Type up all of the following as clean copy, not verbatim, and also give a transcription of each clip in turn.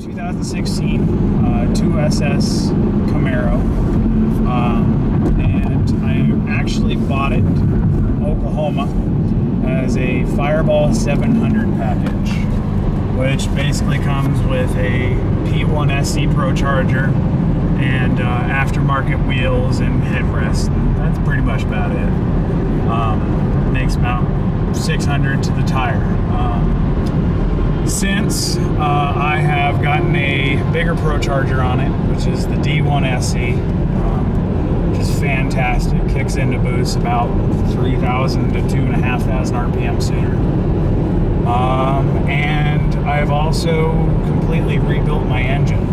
2016 2SS Camaro, and I actually bought it from Oklahoma as a Fireball 700 package, which basically comes with a P1 SC Pro charger and aftermarket wheels and headrest. That's pretty much about it. Makes about 600 to the tire. Since I have gotten a bigger Pro charger on it, which is the D1 SC, which is fantastic. Kicks into boost about 3,000 to 2,500 RPM sooner. And I've also completely rebuilt my engine.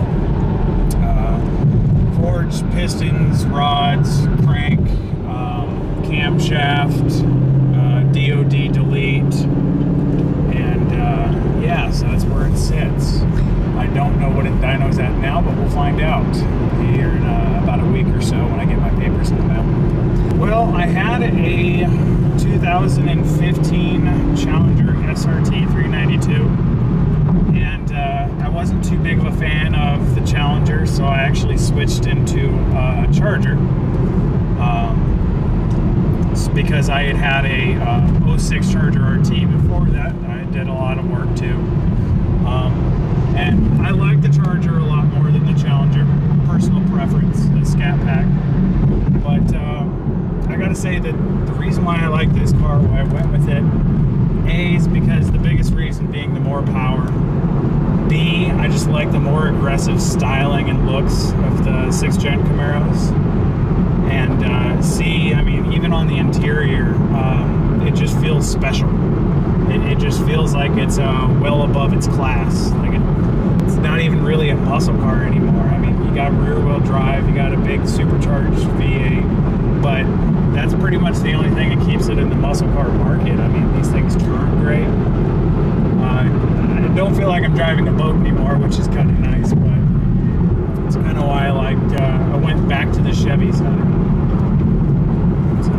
Forged pistons, rods, crank, camshaft, DOD delete, and yeah, so that's where it sits. I don't know what it dyno's at now, but we'll find out here in about a week or so when I get my papers in the mail. Well, I had a 2015 Challenger SRT 392, and I wasn't too big of a fan of the Challenger, so I actually switched into a Charger. Because I had a 06 Charger RT before that. I did a lot of work too. And I like the Charger a lot more than the Challenger. Personal preference, the Scat Pack. But I gotta say that the reason why I like this car, why I went with it, A, is because the biggest reason being the more power. B, I just like the more aggressive styling and looks of the 6th gen Camaros. And C, I mean, even on the interior, it just feels special. It just feels like it's well above its class. Like it's not even really a muscle car anymore. I mean, you got rear-wheel drive, you got a big supercharged V8, but that's pretty much the only thing that keeps it in the muscle car market. I mean, these things turn great. I don't feel like I'm driving a boat anymore, which is kind of nice, but it's kind of why I went back to the Chevy side. So,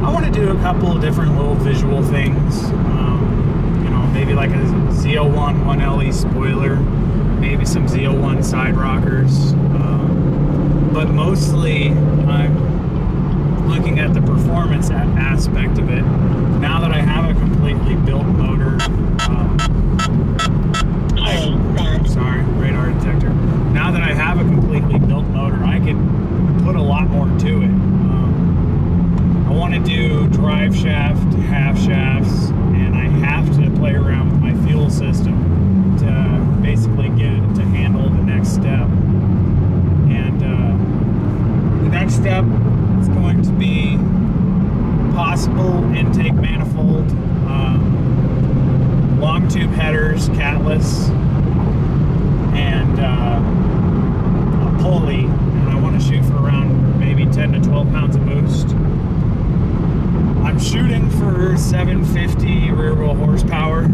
I want to do a couple of different little visual things. You know, maybe like a Z01 1LE spoiler, maybe some Z01 side rockers. But mostly, I'm looking at the performance aspect of it. Now that I have a completely built motor, sorry, radar detector. Now that I have a completely built motor, I can put a lot more to it. I want to do drive shaft, half shafts, and I have to play around with my fuel system to basically get it to handle the next step. And the next step is going to be possible intake manifold, long tube headers, catless, and a pulley, and I want to shoot for around maybe 10 to 12 pounds of boost. I'm shooting for 750 rear wheel horsepower.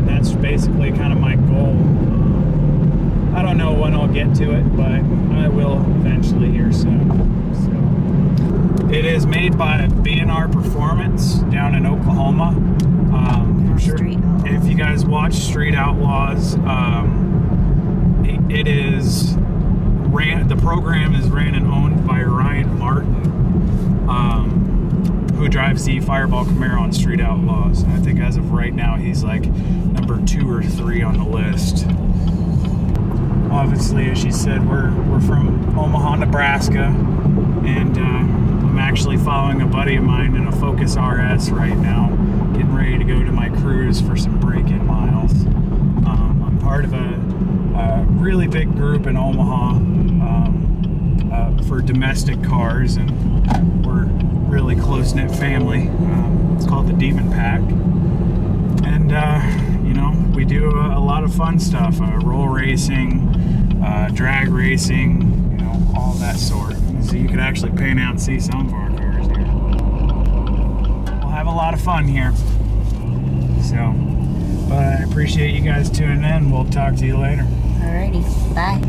That's basically kind of my goal. I don't know when I'll get to it, but I will eventually here soon. So, it is made by B&R Performance down in Oklahoma. I'm sure if you guys watch Street Outlaws, it is the program is ran and owned by Ryan Martin, who drives the Fireball Camaro on Street Outlaws. And I think as of right now, he's like number 2 or 3 on the list. Obviously, as she said, we're from Omaha, Nebraska, and I'm actually following a buddy of mine in a Focus RS right now, getting ready to go to my cruise for some break-in miles. I'm part of a really big group in Omaha for domestic cars, and we're really close-knit family. It's called the Demon Pack, and you know, we do a lot of fun stuff: roll racing, drag racing, you know, all that sort. So you could actually pan out and see some of our cars here. We'll have a lot of fun here. So, but I appreciate you guys tuning in. We'll talk to you later. Alrighty, bye.